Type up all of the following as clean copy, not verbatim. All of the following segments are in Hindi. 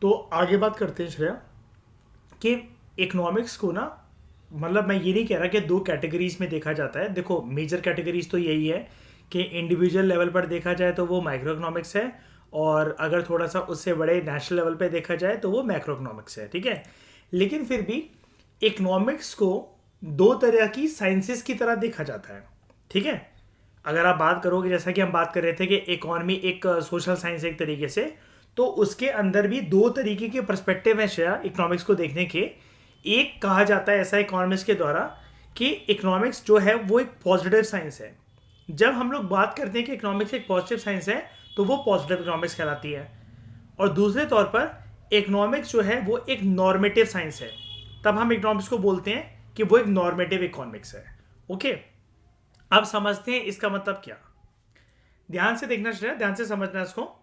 तो आगे बात करते हैं श्रेया कि इकोनॉमिक्स को ना, मतलब मैं ये नहीं कह रहा कि दो कैटेगरीज में देखा जाता है। देखो, मेजर कैटेगरीज तो यही है कि इंडिविजुअल लेवल पर देखा जाए तो वो माइक्रो इकोनॉमिक्स है, और अगर थोड़ा सा उससे बड़े नेशनल लेवल पे देखा जाए तो वो मैक्रो इकोनॉमिक्स है। ठीक है, लेकिन फिर भी इकोनॉमिक्स को दो तरह की साइंसेस की तरह देखा जाता है। ठीक है, अगर आप बात करोगे, जैसा कि हम बात कर रहे थे कि इकोनॉमी एक सोशल साइंस एक तरीके से, तो उसके अंदर भी दो तरीके के पर्सपेक्टिव हैं शायद इकोनॉमिक्स को देखने के। एक कहा जाता है ऐसा इकोनॉमिक्स के द्वारा कि इकोनॉमिक्स जो है वो एक पॉजिटिव साइंस है। जब हम लोग बात करते हैं कि इकोनॉमिक्स एक पॉजिटिव साइंस है तो वो पॉजिटिव इकोनॉमिक्स कहलाती है। और दूसरे तौर पर इकोनॉमिक्स जो है वो एक नॉर्मेटिव साइंस है, तब हम इकोनॉमिक्स को बोलते हैं कि वो एक नॉर्मेटिव इकोनॉमिक्स है। ओके, अब समझते हैं इसका मतलब क्या। ध्यान से देखना चाहिए, ध्यान से समझना इसको।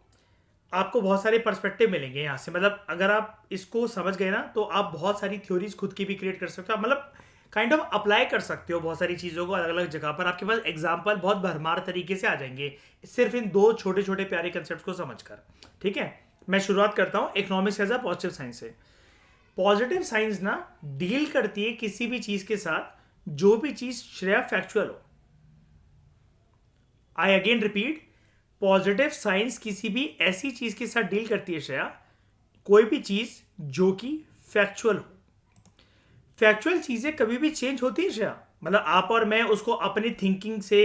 आपको बहुत सारे पर्सपेक्टिव मिलेंगे यहाँ से, मतलब अगर आप इसको समझ गए ना तो आप बहुत सारी थ्योरीज खुद की भी क्रिएट कर सकते हो। मतलब काइंड ऑफ अप्लाई कर सकते हो बहुत सारी चीज़ों को अलग अलग जगह पर। आपके पास एग्जाम्पल बहुत भरमार तरीके से आ जाएंगे सिर्फ इन दो छोटे छोटे प्यारे कंसेप्ट को समझकर। ठीक है, मैं शुरुआत करता हूँ economics as a positive science से। पॉजिटिव साइंस ना डील करती है किसी भी चीज़ के साथ जो भी चीज़ श्रेया फैक्चुअल हो। I again repeat, positive science किसी भी ऐसी चीज के साथ डील करती है श्रेया, कोई भी चीज जो कि फैक्चुअल हो। फैक्चुअल चीजें कभी भी चेंज होती है श्रेया, मतलब आप और मैं उसको अपनी थिंकिंग से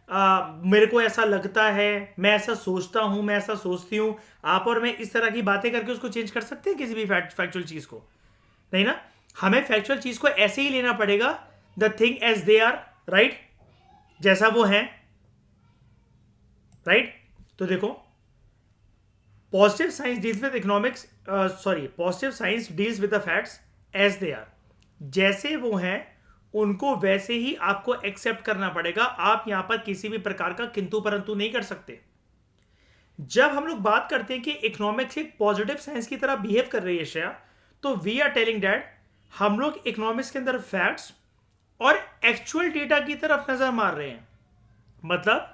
मेरे को ऐसा लगता है, मैं ऐसा सोचता हूं, मैं ऐसा सोचती हूं, आप और मैं इस तरह की बातें करके उसको चेंज कर सकते हैं किसी भी फैक्चुअल चीज को? नहीं ना। हमें फैक्चुअल चीज को ऐसे ही लेना पड़ेगा, the thing as they are, right, जैसा वो है। राइट, तो देखो, positive science deals with economics, positive science deals with the facts as they are, जैसे वो हैं उनको वैसे ही आपको एक्सेप्ट करना पड़ेगा। आप यहां पर किसी भी प्रकार का किंतु परंतु नहीं कर सकते। जब हम लोग बात करते हैं कि इकोनॉमिक्स एक पॉजिटिव साइंस की तरह बिहेव कर रही है श्रेया, तो वी आर टेलिंग दैट हम लोग इकोनॉमिक्स के अंदर फैक्ट्स और एक्चुअल डेटा की तरफ नजर मार रहे हैं। मतलब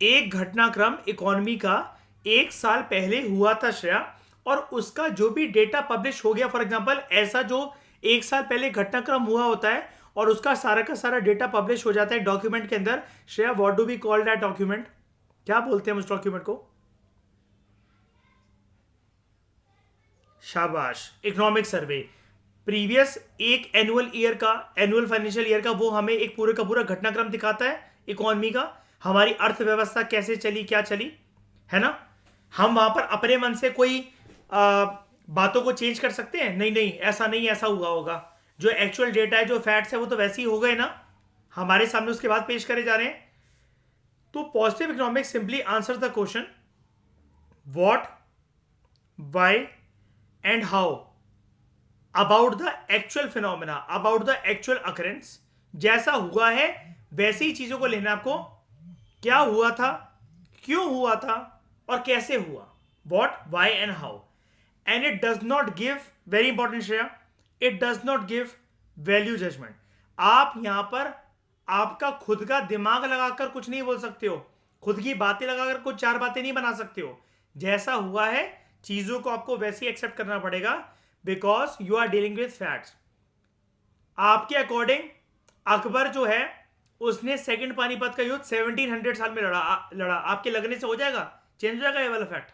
एक घटनाक्रम इकोनॉमी का एक साल पहले हुआ था श्रेया, और उसका जो भी डेटा पब्लिश हो गया, फॉर एग्जांपल ऐसा जो एक साल पहले घटनाक्रम हुआ होता है और उसका सारा का सारा डेटा पब्लिश हो जाता है डॉक्यूमेंट के अंदर। Shreya, what do we call that document? क्या बोलते हैं उस डॉक्यूमेंट को? शाबाश, इकोनॉमिक सर्वे। प्रीवियस एक एनुअल ईयर का, एनुअल फाइनेंशियल ईयर का, वो हमें एक पूरे का पूरा घटनाक्रम दिखाता है इकोनॉमी का, हमारी अर्थव्यवस्था कैसे चली, क्या चली, है ना। हम वहां पर अपने मन से कोई बातों को चेंज कर सकते हैं? नहीं नहीं, ऐसा नहीं, ऐसा हुआ होगा। जो एक्चुअल डेटा है, जो फैक्ट्स है, वो तो वैसे ही हो गए ना, हमारे सामने उसके बाद पेश करे जा रहे हैं। तो positive economics simply answer the question what, why and how about the actual phenomena, about the actual occurrence. जैसा हुआ है वैसे ही चीजों को लेना आपको। क्या हुआ था, क्यों हुआ था, और कैसे हुआ, what, why and how. And it does not give, very important Shreya, it does not give value judgement. आप यहां पर आपका खुद का दिमाग लगाकर कुछ नहीं बोल सकते हो, खुद की बातें लगाकर कुछ चार बातें नहीं बना सकते हो। जैसा हुआ है चीजों को आपको वैसे ही एक्सेप्ट करना पड़ेगा, because you are dealing with facts. आपके अकॉर्डिंग अकबर जो है उसने सेकंड पानीपत का युद्ध 1700 साल में लड़ा आपके लगने से हो जाएगा, चेंज हो जाएगा ये वाला फैक्ट?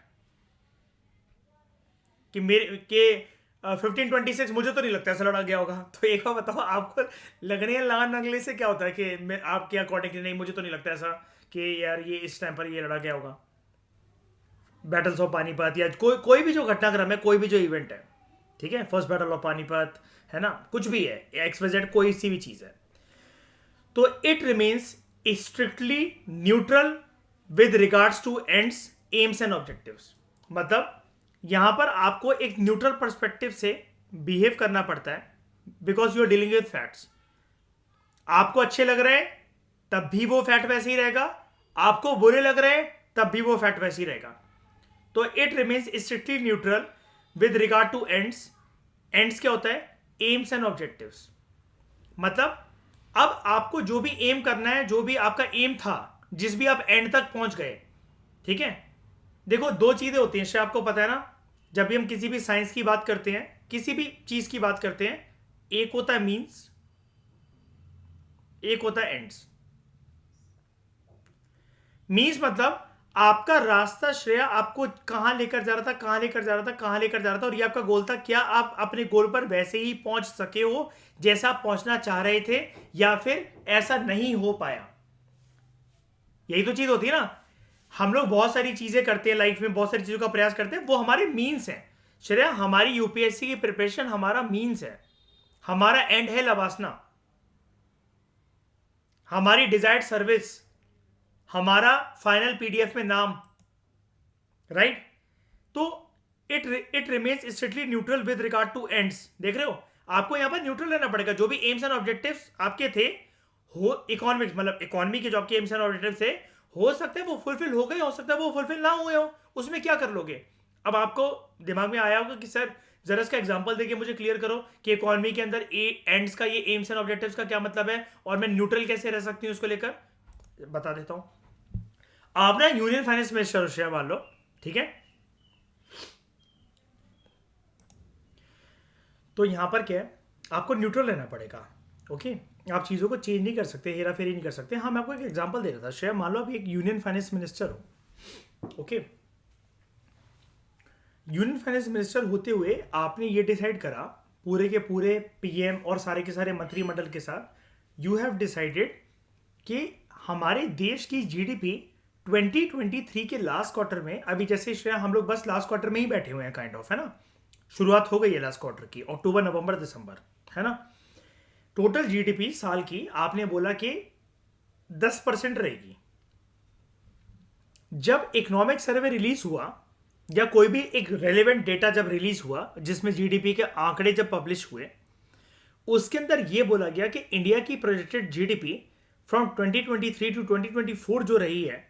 कि मेरे के 1526, मुझे तो नहीं लगता ऐसा लड़ा गया होगा। तो एक बार बताओ, आपको लगने या लगने से क्या होता है कि मैं आपके अकॉर्डिंग नहीं, मुझे तो नहीं लगता ऐसा कि यार ये इस टाइम पर ये लड़ा गया होगा। बैटल्स ऑफ पानीपत या कोई कोई भी जो घटनाक्रम है, कोई भी जो इवेंट है, ठीक है, फर्स्ट बैटल ऑफ पानीपत है ना, कुछ भी है, एक्स वाई जेड कोई सी भी चीज है, तो it remains strictly neutral with regards two ends, AIIMS and objectives. मतलब यहां पर आपको एक न्यूट्रल पर्सपेक्टिव से बिहेव करना पड़ता है, because you are dealing with facts. आपको अच्छे लग रहे हैं तब भी वो फैक्ट वैसे ही रहेगा, आपको बुरे लग रहे हैं तब भी वो फैक्ट वैसे ही रहेगा। तो it remains strictly neutral with regard two ends. Ends क्या होता है? AIIMS and objectives. मतलब अब आपको जो भी एम करना है, जो भी आपका एम था, जिस भी आप एंड तक पहुंच गए, ठीक है। देखो दो चीजें होती हैं, आपको पता है ना, जब भी हम किसी भी साइंस की बात करते हैं, किसी भी चीज की बात करते हैं, एक होता है मीन्स, एक होता है एंड्स। मीन्स मतलब आपका रास्ता श्रेया आपको कहां लेकर जा रहा था, कहां लेकर जा रहा था, कहां लेकर जा रहा था, और ये आपका गोल था। क्या आप अपने गोल पर वैसे ही पहुंच सके हो जैसा आप पहुंचना चाह रहे थे, या फिर ऐसा नहीं हो पाया? यही तो चीज होती है ना। हम लोग बहुत सारी चीजें करते हैं लाइफ में, बहुत सारी चीजों का प्रयास करते हैं, वो हमारे मीन्स हैं श्रेया। हमारी यूपीएससी की प्रिपरेशन हमारा मीन्स है, हमारा एंड है लवासना, हमारी डिजायर्ड सर्विस, हमारा फाइनल पीडीएफ में नाम, राइट? तो it remains strictly neutral with regard two ends. देख रहे हो, आपको यहां पर न्यूट्रल रहना पड़ेगा। जो भी एम्स एंड ऑब्जेक्टिव्स आपके थे, हो इकोनॉमिक्स मतलब इकोनॉमी के जो आपके एम्स एंड ऑब्जेक्टिव थे, हो सकता है वो फुलफिल हो गए, हो सकता है वो फुलफिल ना हुए हो, उसमें क्या कर लोगे? अब आपको दिमाग में आया होगा कि सर जरा इसका एग्जांपल देके मुझे क्लियर करो कि इकोनॉमी के अंदर एंड्स का, ये एम्स एंड ऑब्जेक्टिव्स का क्या मतलब है, और मैं न्यूट्रल कैसे रह सकती हूँ उसको लेकर। बता देता हूं। आप ना यूनियन फाइनेंस मिनिस्टर हो मान लो, ठीक है? तो यहां पर क्या है, आपको न्यूट्रल रहना पड़ेगा। ओके, आप चीज़ों को चेंज नहीं कर सकते, हेरा फेरी नहीं कर सकते। हाँ, मैं आपको एक एग्जांपल दे रहा था श्रेया, मान लो आप एक यूनियन फाइनेंस मिनिस्टर हो। ओके, यूनियन फाइनेंस मिनिस्टर होते हुए आपने ये डिसाइड करा पूरे के पूरे पीएम और सारे के सारे मंत्रिमंडल के साथ, यू हैव डिसाइडेड कि हमारे देश की जीडीपी 2023 के लास्ट क्वार्टर में, अभी जैसे श्रेया हम लोग बस लास्ट क्वार्टर में ही बैठे हुए हैं काइंड ऑफ, है ना? शुरुआत हो गई है लास्ट क्वार्टर की, अक्टूबर नवंबर दिसंबर, है ना? टोटल जीडीपी साल की आपने बोला कि 10% रहेगी। जब इकोनॉमिक सर्वे रिलीज हुआ, या कोई भी एक रेलेवेंट डेटा जब रिलीज हुआ जिसमें जीडीपी के आंकड़े जब पब्लिश हुए, उसके अंदर यह बोला गया कि इंडिया की प्रोजेक्टेड जीडीपी फ्रॉम 2023 टू 2024 जो रही है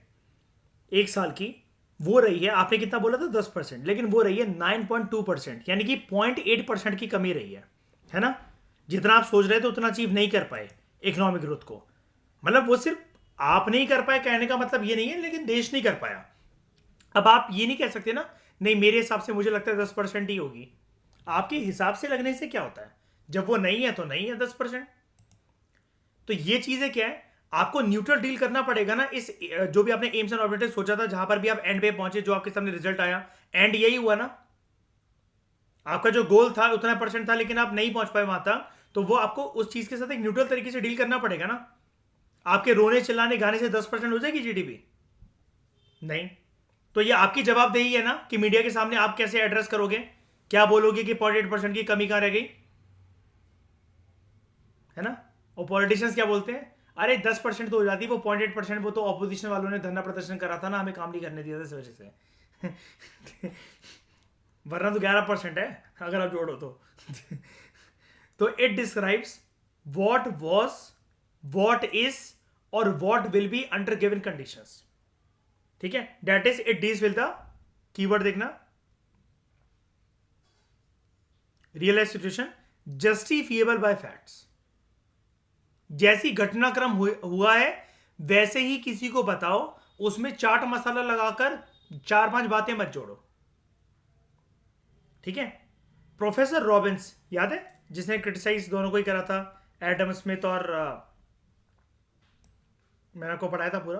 एक साल की, वो रही है, आपने कितना बोला था 10%, लेकिन वो रही है 9.2%, यानी कि 0.8% की कमी रही है ना? जितना आप सोच रहे थे उतना अचीव नहीं कर पाए इकोनॉमिक ग्रोथ को। मतलब वो सिर्फ आप नहीं कर पाए कहने का मतलब ये नहीं है, लेकिन देश नहीं कर पाया। अब आप ये नहीं कह सकते ना, नहीं मेरे हिसाब से मुझे लगता है 10% ही होगी। आपके हिसाब से लगने से क्या होता है? जब वो नहीं है तो नहीं है 10%। तो ये चीजें क्या है, आपको न्यूट्रल डील करना पड़ेगा ना। इस जो भी आपने एम्स एंड ऑब्जेक्टिव सोचा था, जहां पर भी आप एंड पे पहुंचे, जो आपके सामने रिजल्ट आया, एंड यही हुआ ना। आपका जो गोल था उतना परसेंट था, लेकिन आप नहीं पहुंच पाए वहां तक, तो वो आपको उस चीज के साथ एक न्यूट्रल तरीके से डील करना पड़ेगा ना। आपके रोने चिल्लाने गाने से 10% हो जाएगी जीडीपी? नहीं। तो ये आपकी जवाबदेही है ना कि मीडिया के सामने आप कैसे एड्रेस करोगे, क्या बोलोगे कि 0.8% की कमी कहां रह गई, है ना? और पॉलिटिशियंस क्या बोलते हैं, अरे 10% तो हो जाती, वो 0.8%, वो तो ऑपोजिशन वालों ने धरना प्रदर्शन करा था ना, हमें काम नहीं करने दिया था इस वजह से। वरना तो 11% है अगर आप जोड़ो तो। तो it describes what was, what is और what will be under given conditions. ठीक है, that is it deals with the keyword, देखना, realise situation, justifiable by facts. जैसी घटनाक्रम हुआ है वैसे ही किसी को बताओ, उसमें चाट मसाला लगाकर 4-5 बातें मत जोड़ो। ठीक है? प्रोफेसर रॉबिन्स याद है, जिसने क्रिटिसाइज दोनों को ही करा था, एडम स्मिथ और मैंने आपको पढ़ाया था पूरा,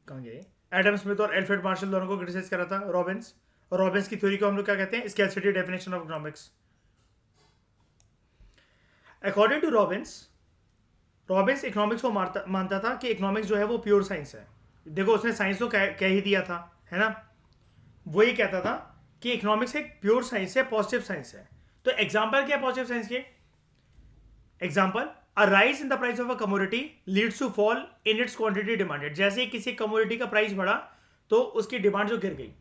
कहां गए, एडम स्मिथ और एल्फ्रेड मार्शल दोनों को क्रिटिसाइज करा था रॉबिन्स। और रॉबिन्स की थ्योरी को हम लोग क्या कहते हैं, scarcity definition of economics. According to Robbins economics को मानता था कि इकोनॉमिक्स जो है वो प्योर साइंस है। देखो उसने साइंस तो कह ही दिया था, है ना? वो ये कहता था कि इकोनॉमिक्स एक प्योर साइंस है, पॉजिटिव साइंस है। तो एग्जांपल क्या है पॉजिटिव साइंस के? Example, a rise in the price of a commodity leads to fall in its quantity demanded. जैसे किसी कमोडिटी का प्राइस बढ़ा तो उसकी डिमांड जो गिर गई।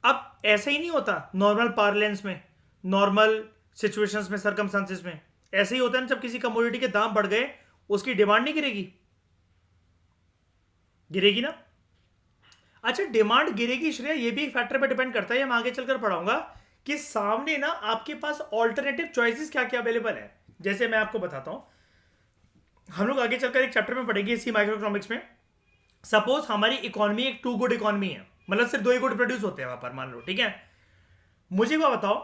अब ऐसा ही नहीं होता नॉर्मल पार्लेंस में, नॉर्मल सिचुएशंस में, सर्कमस्टांसेस में ऐसे ही होता है ना, जब किसी कमोडिटी के दाम बढ़ गए उसकी डिमांड नहीं गिरेगी? गिरेगी ना। अच्छा, डिमांड गिरेगी श्रेया, ये भी एक फैक्टर पे डिपेंड करता है, हम आगे चलकर पढ़ाऊंगा कि सामने ना आपके पास ऑल्टरनेटिव चॉइसेस क्या क्या अवेलेबल है। जैसे मैं आपको बताता हूं, हम लोग आगे चलकर एक चैप्टर में पढ़ेंगे इसी माइक्रो इकोनॉमिक्स में। सपोज हमारी इकोनॉमी एक टू गुड इकोनॉमी है, मतलब सिर्फ 2 ही गुड प्रोड्यूस होते हैं वहां पर, मान लो, ठीक है? मुझे वो बताओ,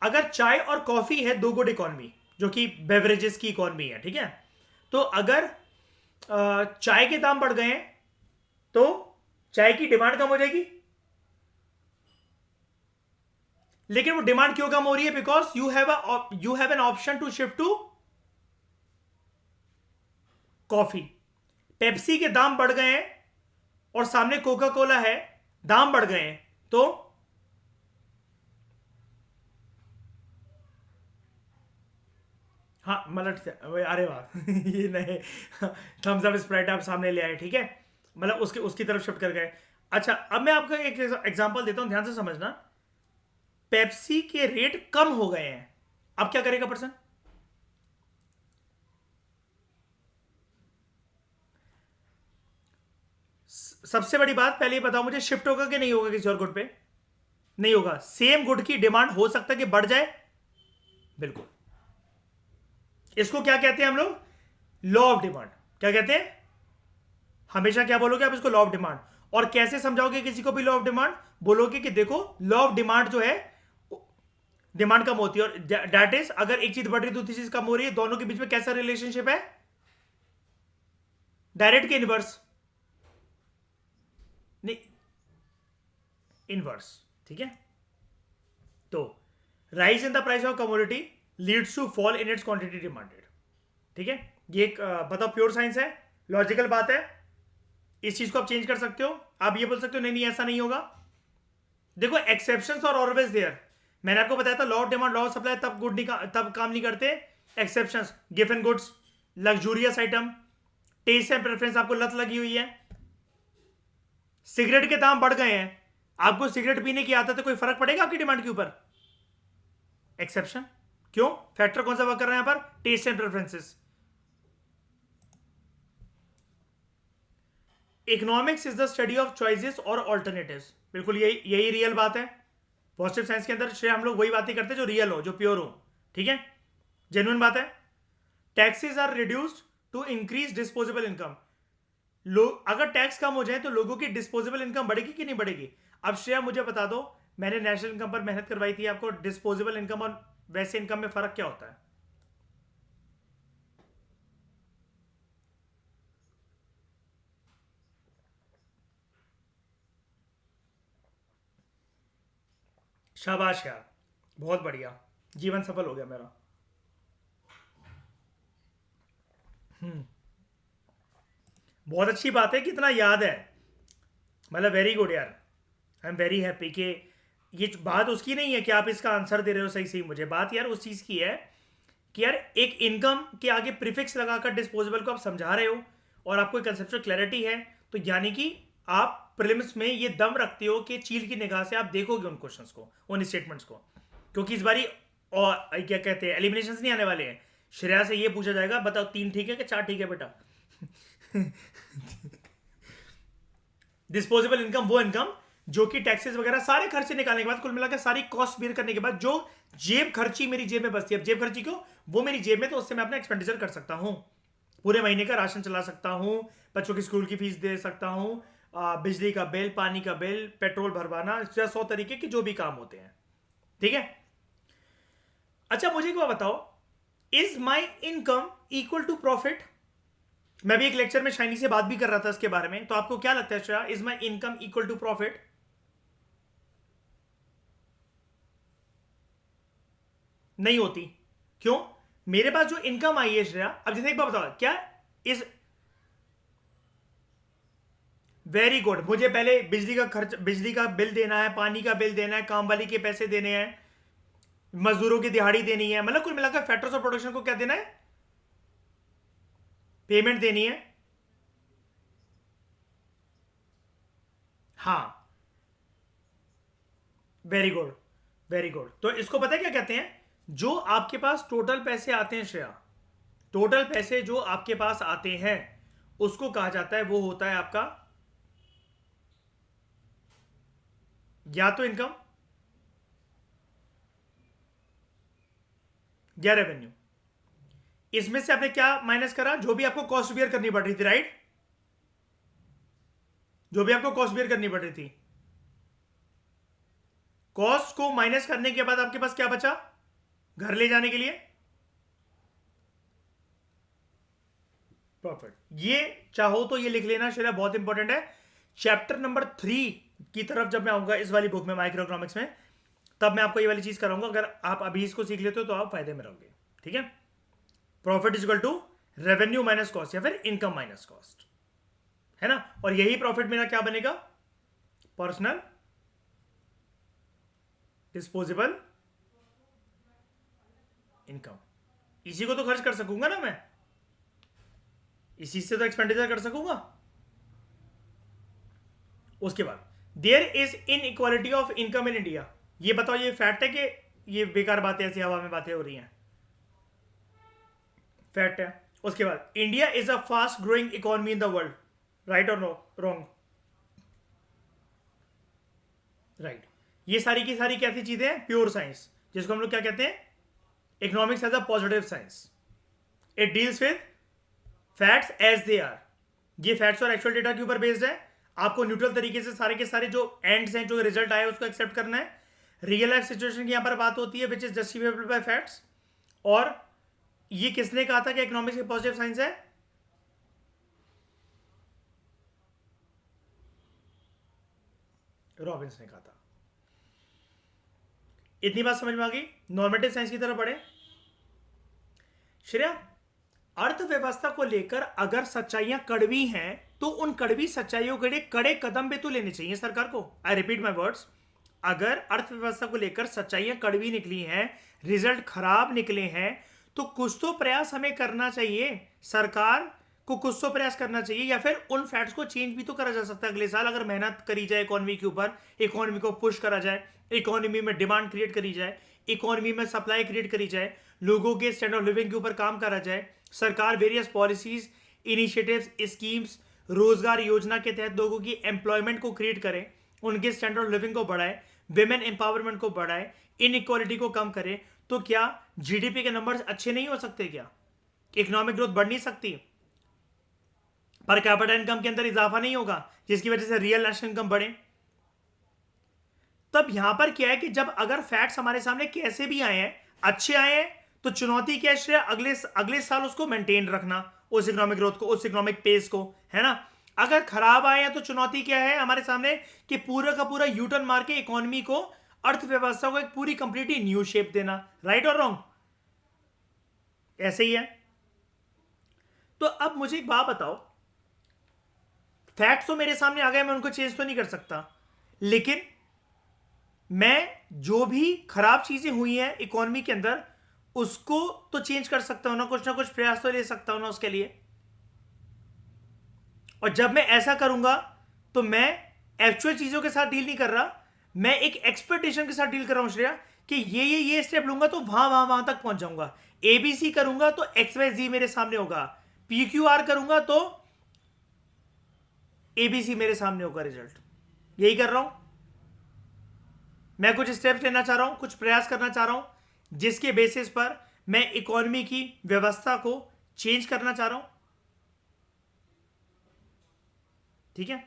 अगर चाय और कॉफी है दो गुड इकोनॉमी, जो कि बेवरेजेस की इकोनॉमी है, ठीक है, तो अगर चाय के दाम बढ़ गए हैं तो चाय की डिमांड कम हो जाएगी। लेकिन वो डिमांड क्यों कम हो रही है? Because you have an option to shift to coffee. Pepsi के दाम बढ़ गए हैं और सामने कोका कोला है, दाम बढ़ गए हैं, तो हाँ मतलब अरे वाह ये नए थम्स अप स्प्राइट आप सामने ले आए, ठीक है, मतलब उसके उसकी तरफ शिफ्ट कर गए। अच्छा, अब मैं आपको एक एग्जांपल देता हूं, ध्यान से समझना। पेप्सी के रेट कम हो गए हैं, अब क्या करेगा पर्सन? सबसे बड़ी बात पहले ही बताओ मुझे, शिफ्ट होगा कि नहीं होगा किसी और गुड पे? नहीं होगा। सेम गुड की डिमांड हो सकता है कि बढ़ जाए, बिल्कुल। इसको क्या कहते हैं हम लोग? Law of demand. क्या कहते हैं? हमेशा क्या बोलोगे आप इसको? Law of demand. और कैसे समझाओगे किसी को भी लॉ ऑफ डिमांड? बोलोगे कि देखो लॉ ऑफ डिमांड जो है, डिमांड कम होती है, और दैट इज अगर एक चीज बढ़ रही है दूसरी चीज कम हो रही है, दोनों के बीच में कैसा रिलेशनशिप है? डायरेक्ट के इनवर्स? नहीं, इनवर्स, ठीक है। तो rise in the price of commodity leads to fall in its quantity demanded, ठीक है। ये एक बताओ प्योर साइंस है, लॉजिकल बात है। इस चीज को आप चेंज कर सकते हो, आप ये बोल सकते हो नहीं नहीं ऐसा नहीं होगा। देखो एक्सेप्शंस आर ऑलवेज देयर। मैंने आपको बताया था law of demand law of supply तब गुड नहीं, तब काम नहीं करते। Exceptions, given goods, luxurious item, test and preference, आपको लत लगी हुई है, सिगरेट के दाम बढ़ गए हैं, आपको सिगरेट पीने की आदत है, कोई फर्क पड़ेगा आपकी डिमांड के ऊपर? एक्सेप्शन। क्यों? फैक्टर कौन सा वर्क कर रहा है यहां पर? Test and preferences. Economics is the study of choices और ऑल्टरनेटिव्स, बिल्कुल यही यही रियल बात है। पॉजिटिव साइंस के अंदर हम लोग वही बातें करते हैं जो रियल हो, जो प्योर हो, ठीक है, जेन्युइन बात है। Taxes are reduced to increase disposable income. लोग अगर टैक्स कम हो जाए तो लोगों की डिस्पोजेबल इनकम बढ़ेगी कि नहीं बढ़ेगी? अब श्रेया मुझे बता दो, मैंने नेशनल इनकम पर मेहनत करवाई थी, आपको डिस्पोजेबल इनकम और वैसे इनकम में फर्क क्या होता है? शाबाश यार, बहुत बढ़िया, जीवन सफल हो गया मेरा। बहुत अच्छी बात है कि इतना याद है, मतलब वेरी गुड यार। आई एम वेरी हैप्पी कि ये बात उसकी नहीं है कि आप इसका आंसर दे रहे हो सही सही मुझे, बात यार उस चीज़ की है कि यार एक इनकम के आगे प्रीफिक्स लगाकर डिस्पोजेबल को आप समझा रहे हो और आपको एक कंसेप्चुअल क्लैरिटी है, तो यानी कि आप प्रीलिम्स में ये दम रखते हो कि चील की निगाह से आप देखोगे उन क्वेश्चंस को, उन स्टेटमेंट्स को, क्योंकि इस बारी और क्या कहते हैं एलिमिनेशन नहीं आने वाले हैं। श्रेया से ये पूछा जाएगा बताओ तीन ठीक है कि चार ठीक है बेटा? डिस्पोजेबल इनकम वो इनकम जो कि टैक्सेस वगैरह सारे खर्चे निकालने के बाद, कुल मिलाकर सारी कॉस्ट बेयर करने के बाद जो जेब खर्ची मेरी जेब में बचती है। अब जेब खर्ची क्यों? वो मेरी जेब में, तो उससे मैं अपना एक्सपेंडिचर कर सकता हूँ, पूरे महीने का राशन चला सकता हूँ, बच्चों की स्कूल की फीस दे सकता हूँ, बिजली का बिल, पानी का बिल, पेट्रोल भरवाना, 100 तरीके के जो भी काम होते हैं, ठीक है। अच्छा मुझे क्या बताओ, is my income equal to profit? मैं भी एक लेक्चर में शाइनी से बात भी कर रहा था इसके बारे में, तो आपको क्या लगता है Shreya, is my income equal to profit? नहीं होती। क्यों? मेरे पास जो इनकम आई है श्रेया, अब जैसे एक बात बताओ, क्या इस वेरी गुड, मुझे पहले बिजली का खर्च, बिजली का बिल देना है, पानी का बिल देना है, काम वाली के पैसे देने हैं, मजदूरों की दिहाड़ी देनी है, मतलब कुल मिलाकर फैक्टर्स ऑफ प्रोडक्शन को क्या देना है? पेमेंट देनी है। हाँ, वेरी गुड, वेरी गुड। तो इसको पता है क्या कहते हैं? जो आपके पास टोटल पैसे आते हैं श्रेया, टोटल पैसे जो आपके पास आते हैं उसको कहा जाता है, वो होता है आपका या तो इनकम या रेवेन्यू। इसमें से आपने क्या माइनस करा? जो भी आपको कॉस्ट बियर करनी पड़ रही थी, राइट? जो भी आपको कॉस्ट बियर करनी पड़ रही थी, कॉस्ट को माइनस करने के बाद आपके पास क्या बचा घर ले जाने के लिए? प्रॉफिट। ये चाहो तो ये लिख लेना श्रेया, बहुत इंपॉर्टेंट है। चैप्टर नंबर 3 की तरफ जब मैं आऊंगा इस वाली बुक में माइक्रो इकोनॉमिक्स में, तब मैं आपको ये वाली चीज कराऊंगा। अगर आप अभी इसको सीख लेते हो तो आप फायदे में रहोगे। ठीक है, profit is equal to revenue minus cost या फिर इनकम माइनस कॉस्ट, है ना। और यही प्रॉफिट मेरा क्या बनेगा? Personal disposable income. इसी को तो खर्च कर सकूंगा ना मैं, इसी से तो एक्सपेंडिचर कर सकूंगा। उसके बाद there is inequality of income in India. ये बताओ ये फैक्ट है कि ये बेकार बातें ऐसी हवा में बातें हो रही हैं? फैक्ट है। उसके बाद India is a fast growing economy in the world, right और नो? रॉन्ग? राइट। ये सारी की सारी कैसी चीजें हैं? प्योर साइंस, जिसको हम लोग क्या कहते हैं? Economics as a positive science. It deals with facts as they are. ये फैक्ट्स और एक्चुअल डेटा के ऊपर बेस्ड है। आपको न्यूट्रल तरीके से सारे के सारे जो एंड्स हैं, जो रिजल्ट आए, उसको एक्सेप्ट करना है। रियल लाइफ सिचुएशन की यहां पर बात होती है which is justifiable by facts. और ये किसने कहा था कि इकोनॉमिक्स एक पॉजिटिव साइंस है? रॉबिन्स ने कहा था। इतनी बात समझ में आ गई? नॉर्मेटिव साइंस की तरफ बढ़े। श्रेया, अर्थव्यवस्था को लेकर अगर सच्चाइयां कड़वी हैं तो उन कड़वी सच्चाइयों के लिए कड़े कदम भी तो लेने चाहिए सरकार को। आई रिपीट माई वर्ड्स, अगर अर्थव्यवस्था को लेकर सच्चाइयां कड़वी निकली हैं, रिजल्ट खराब निकले हैं, तो कुछ तो प्रयास हमें करना चाहिए। सरकार को कुछ तो प्रयास करना चाहिए, या फिर उन फैक्ट्स को चेंज भी तो करा जा सकता है अगले साल, अगर मेहनत करी जाए इकोनॉमी के ऊपर, इकोनॉमी को पुश करा जाए, इकोनॉमी में डिमांड क्रिएट करी जाए, इकोनॉमी में सप्लाई क्रिएट करी जाए, लोगों के स्टैंडर्ड ऑफ लिविंग के ऊपर काम करा जाए। सरकार वेरियस पॉलिसीज, इनिशिएटिव्स, स्कीम्स, रोजगार योजना के तहत लोगों की एम्प्लॉयमेंट को क्रिएट करें, उनके स्टैंडर्ड ऑफ लिविंग को बढ़ाए, विमेन एम्पावरमेंट को बढ़ाए, इनइक्वालिटी को कम करें, तो क्या जीडीपी के नंबर्स अच्छे नहीं हो सकते? क्या इकोनॉमिक ग्रोथ बढ़ नहीं सकती? पर कैपिटा इनकम के अंदर इजाफा नहीं होगा, जिसकी वजह से रियल नेशनल इनकम बढ़े? तब यहां पर क्या है कि जब अगर फैक्ट्स हमारे सामने कैसे भी आए हैं, अच्छे आए हैं, तो चुनौती क्या है? अगले साल उसको मेंटेन रखना, उस इकोनॉमिक ग्रोथ को, उस इकोनॉमिक पेस को, है ना। अगर खराब आए हैं तो चुनौती क्या है हमारे सामने कि पूरा का पूरा यूटर्न मार के इकोनॉमी को, अर्थव्यवस्था को एक पूरी कंप्लीटली न्यू शेप देना। राइट और रॉन्ग? ऐसे ही है। तो अब मुझे एक बात बताओ, फैक्ट्स तो मेरे सामने आ गए, मैं उनको चेंज तो नहीं कर सकता, लेकिन मैं जो भी खराब चीजें हुई हैं इकोनॉमी के अंदर, उसको तो चेंज कर सकता हूं ना कुछ प्रयास तो ले सकता हूं ना उसके लिए। और जब मैं ऐसा करूंगा तो मैं एक्चुअल चीजों के साथ डील नहीं कर रहा, मैं एक एक्सपेक्टेशन के साथ डील कर रहा हूं श्रेया, कि ये स्टेप लूंगा तो वहां तक पहुंच जाऊंगा। एबीसी करूंगा तो XYZ मेरे सामने होगा, PQR करूंगा तो ABC मेरे सामने होगा रिजल्ट। यही कर रहा हूं मैं। कुछ स्टेप्स लेना चाह रहा हूं, कुछ प्रयास करना चाह रहा हूं, जिसके बेसिस पर मैं इकोनॉमी की व्यवस्था को चेंज करना चाह रहा हूं। ठीक है,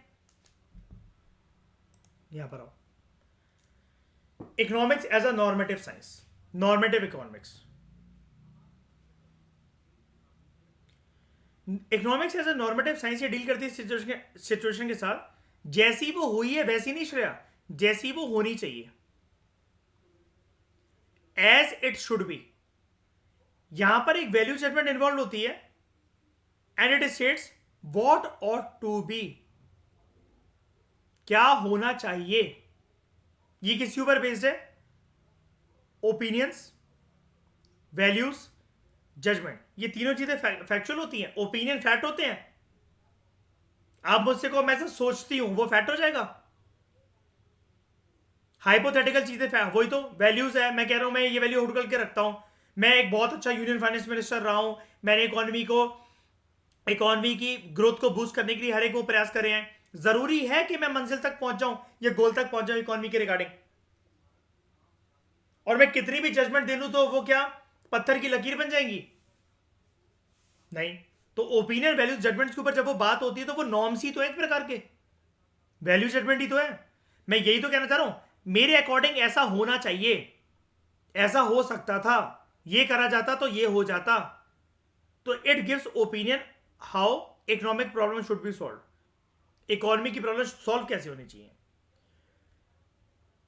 यहां पर आओ। Economics as a normative science, normative economics. Economics as a normative science ये डील करती है सिचुएशन के साथ, जैसी वो हुई है वैसी नहीं श्रेया, जैसी वो होनी चाहिए, एज इट शुड बी। यहां पर एक वैल्यू जजमेंट इन्वॉल्व होती है, and it states what ought to be, क्या होना चाहिए। ये किसके ऊपर बेस्ड है? Opinions, values, judgement. ये तीनों चीजें फैक्चुअल होती हैं। ओपिनियन फैक्ट होते हैं। आप मुझसे को मैं सोचती हूं, वो फैक्ट हो जाएगा। हाइपोथेटिकल चीजें वही तो वैल्यूज है। मैं कह रहा हूं मैं ये वैल्यू होल्ड करके रखता हूं, मैं एक बहुत अच्छा यूनियन फाइनेंस मिनिस्टर रहा हूं, मैंने इकोनॉमी की ग्रोथ को बूस्ट करने के लिए हर एक वो प्रयास करे हैं। जरूरी है कि मैं मंजिल तक पहुंच जाऊं या गोल तक पहुंच जाऊं इकोनॉमी के रिगार्डिंग? और मैं कितनी भी जजमेंट दे लूं तो वो क्या पत्थर की लकीर बन जाएंगी? नहीं। तो ओपिनियन वैल्यूज जजमेंट्स के ऊपर जब वो बात होती है तो वो नॉर्म्स ही तो है एक प्रकार के, वैल्यू जजमेंट ही तो है। मैं यही तो कहना चाह रहा हूं, मेरे अकॉर्डिंग ऐसा होना चाहिए, ऐसा हो सकता था, ये करा जाता तो ये हो जाता। तो it gives opinion how economic problem should be solve, economy की प्रॉब्लम सॉल्व कैसे होनी चाहिए।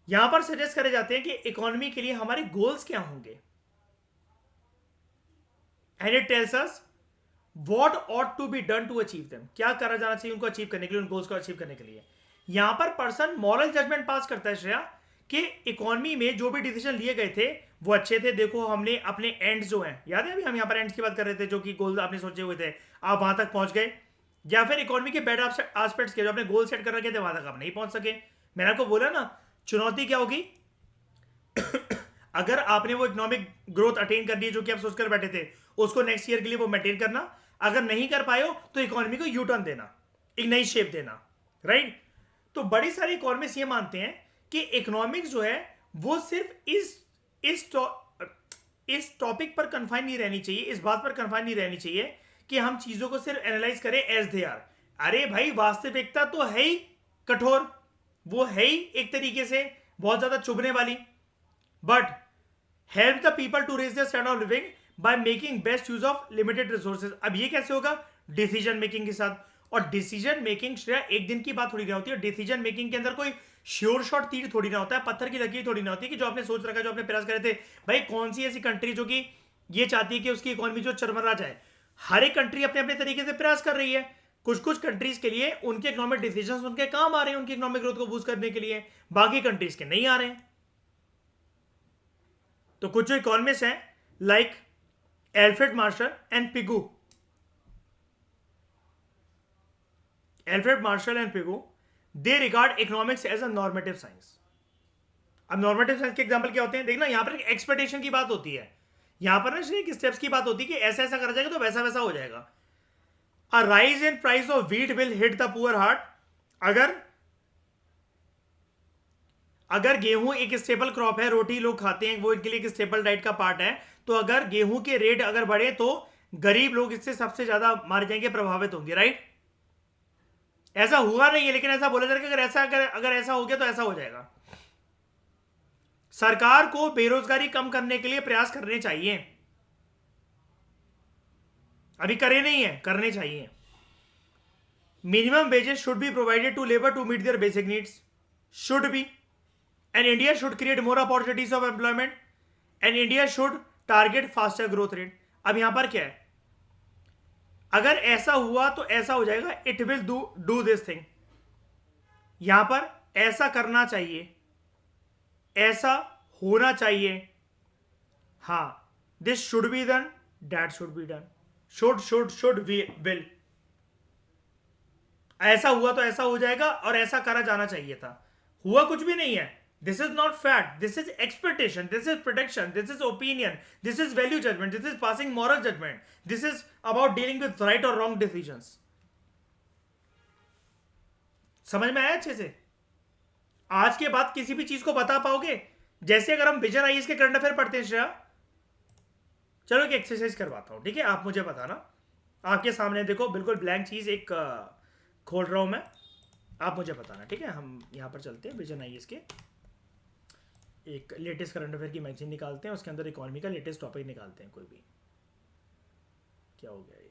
यहां पर सजेस्ट करे जाते हैं कि इकोनॉमी के लिए हमारे गोल्स क्या होंगे, and it tells us what ought to be done to achieve them, क्या करा जाना चाहिए उनको अचीव करने के लिए, उन गोल्स को अचीव करने के लिए। यहां पर पर्सन मॉरल जजमेंट पास करता है श्रेया कि इकोनॉमी में जो भी डिसीजन लिए गए थे वो अच्छे थे। देखो हमने अपने एंड्स जो हैं, याद है अभी हम यहां पर एंड्स की बात कर रहे थे, जो कि गोल आपने सोचे हुए थे, आप वहां तक पहुंच गए। या फिर इकोनॉमी के बैड एस्पेक्ट्स के जो आपने गोल सेट कर रखे थे वहां तक आप नहीं पहुंच सके। मैंने आपको बोला ना, चुनौती क्या होगी अगर आपने वो इकोनॉमिक ग्रोथ अटेन कर ली जो कि आप सोचकर बैठे थे, उसको नेक्स्ट ईयर के लिए वो मेंटेन करना। अगर नहीं कर पाए हो तो इकोनॉमी को यू टर्न देना, एक नई शेप देना, राइट। तो बड़ी सारी इकोनॉमिस्ट ये मानते हैं कि इकोनॉमिक्स जो है वो सिर्फ इस टॉपिक पर कन्फाइन नहीं रहनी चाहिए, इस बात पर कन्फाइन नहीं रहनी चाहिए कि हम चीजों को सिर्फ एनालाइज करें एज दे आर। अरे भाई वास्तविकता तो है ही कठोर, वो है ही एक तरीके से बहुत ज्यादा चुभने वाली, but help the people to raise the standard of living by making best use of limited resources. अब ये कैसे होगा? डिसीजन मेकिंग के साथ। और डिसीजन मेकिंग श्रेया एक दिन की बात थोड़ी ना होती है। डिसीजन मेकिंग के अंदर कोई श्योर शॉट तीर थोड़ी ना होता है, पत्थर की लकीर थोड़ी ना होती है कि जो आपने सोच रखा है, जो आपने प्रयास करे थे। भाई कौन सी ऐसी कंट्री जो कि ये चाहती है कि उसकी इकोनॉमी जो चरमरा जाए? हर एक कंट्री अपने अपने तरीके से प्रयास कर रही है। कुछ कुछ कंट्रीज के लिए उनके इकोनॉमिक डिसीजंस उनके काम आ रहे हैं उनकी इकोनॉमिक ग्रोथ को बूस्ट करने के लिए, बाकी कंट्रीज के नहीं आ रहे हैं। तो कुछ जो इकोनॉमिस्ट हैं like Alfred Marshall and Pigou, they regard economics as a normative science. अब नॉर्मेटिव साइंस के एग्जांपल क्या होते हैं? देखना यहां पर एक एक्सपेक्टेशन की बात होती है, यहां पर ना एक स्टेप्स की बात होती है कि ऐसा ऐसा करा जाएगा तो वैसा वैसा हो जाएगा। अ rise in price of wheat will hit the poor heart. अगर गेहूं एक स्टेपल क्रॉप है, रोटी लोग खाते हैं, वो इनके लिए एक स्टेपल डाइट का पार्ट है, तो अगर गेहूं के रेट अगर बढ़े तो गरीब लोग इससे सबसे ज्यादा मारे जाएंगे, प्रभावित होंगे, राइट। ऐसा हुआ नहीं है लेकिन ऐसा बोला जाएगा अगर ऐसा हो गया तो ऐसा हो जाएगा। सरकार को बेरोजगारी कम करने के लिए प्रयास करने चाहिए, अभी करे नहीं है, करने चाहिए। Minimum wages should be provided to labour to meet their basic needs, should be, and India should create more opportunities of employment, and India should target faster growth rate. अब यहां पर क्या है? अगर ऐसा हुआ तो ऐसा हो जाएगा, it will do this thing. यहां पर ऐसा करना चाहिए, ऐसा होना चाहिए, हाँ, this should be done, that should be done, should will. ऐसा हुआ तो ऐसा हो जाएगा और ऐसा करा जाना चाहिए था, हुआ कुछ भी नहीं है। This is not fact, this is expectation, this is protection, this is opinion, this is value judgement, this is passing moral judgement, this is about dealing with right और रॉन्ग डिसीजंस। समझ में आया अच्छे से? आज के बाद किसी भी चीज को बता पाओगे? जैसे अगर हम विजन आईएएस के करंट अफेयर पढ़ते हैं श्रेया, चलो एक एक्सरसाइज करवाता हूं, ठीक है? आप मुझे बताना, आपके सामने देखो बिल्कुल ब्लैंक चीज एक खोल रहा हूं मैं, आप मुझे बताना, ठीक है? हम यहां पर चलते हैं विजन आईएएस के, एक लेटेस्ट करंट अफेयर की मैगजीन निकालते हैं, उसके अंदर इकोनॉमी का लेटेस्ट टॉपिक निकालते हैं कोई भी। क्या हो गया ये?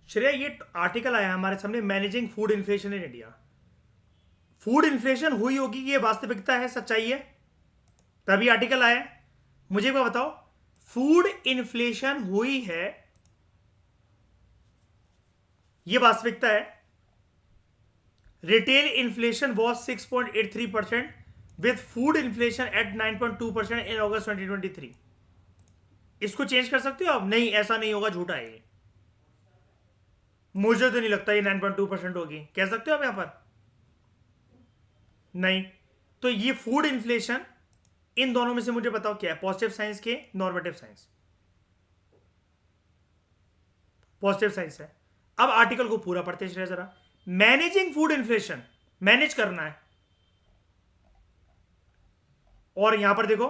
श्रेया ये आर्टिकल आया हमारे सामने, managing food inflation in India. Food inflation हुई होगी, ये वास्तविकता है, सच्चाई है, तभी आर्टिकल आया। मुझे क्या बताओ, फूड इन्फ्लेशन हुई है, ये वास्तविकता है। Retail inflation was 6.83% with food inflation eight 9.2% इन अगस्त 2023। इसको चेंज कर सकते हो आप? नहीं, ऐसा नहीं होगा, झूठा है ये, मुझे तो नहीं लगता ये 9.2% होगी। कह सकते हो आप यहां पर? नहीं। तो ये फूड इन्फ्लेशन, इन दोनों में से मुझे बताओ क्या है, पॉजिटिव साइंस के नॉर्मेटिव साइंस? पॉजिटिव साइंस है। अब आर्टिकल को पूरा पढ़ते चले जरा। मैनेजिंग फूड इन्फ्लेशन, मैनेज करना है। और यहां पर देखो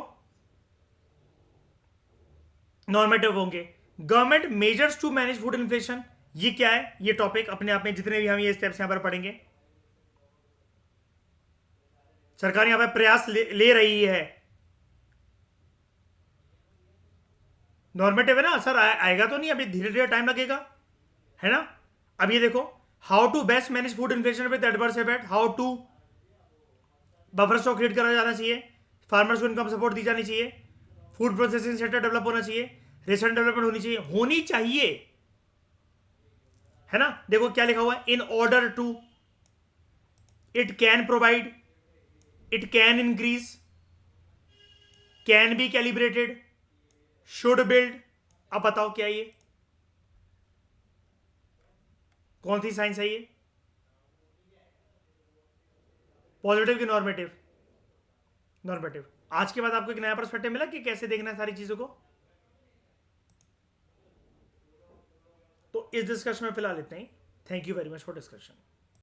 नॉर्मेटिव होंगे, government measures to manage food inflation. ये क्या है? ये टॉपिक अपने आप में जितने भी हम ये स्टेप्स यहां पर पढ़ेंगे, सरकार यहां पर प्रयास ले रही है। नॉर्मेटिव है ना, असर आएगा तो नहीं, अभी धीरे धीरे टाइम लगेगा, है ना। अब ये देखो, how to best manage food inflation with adverse effect, how to buffer stock create करा जाना चाहिए, फार्मर्स को इनकम सपोर्ट दी जानी चाहिए, फूड प्रोसेसिंग सेक्टर डेवलप होना चाहिए, रिसर्च डेवलपमेंट होनी चाहिए, है ना। देखो क्या लिखा हुआ है, in order to, it can provide, it can increase, can be calibrated, should build. अब बताओ क्या ये, कौन सी साइंस है ये, पॉजिटिव की नॉर्मेटिव? नॉर्मेटिव। आज के बाद आपको एक नया पर्सपेक्टिव मिला कि कैसे देखना है सारी चीजों को। तो इस डिस्कशन में फिलहाल इतना ही। Thank you very much for discussion.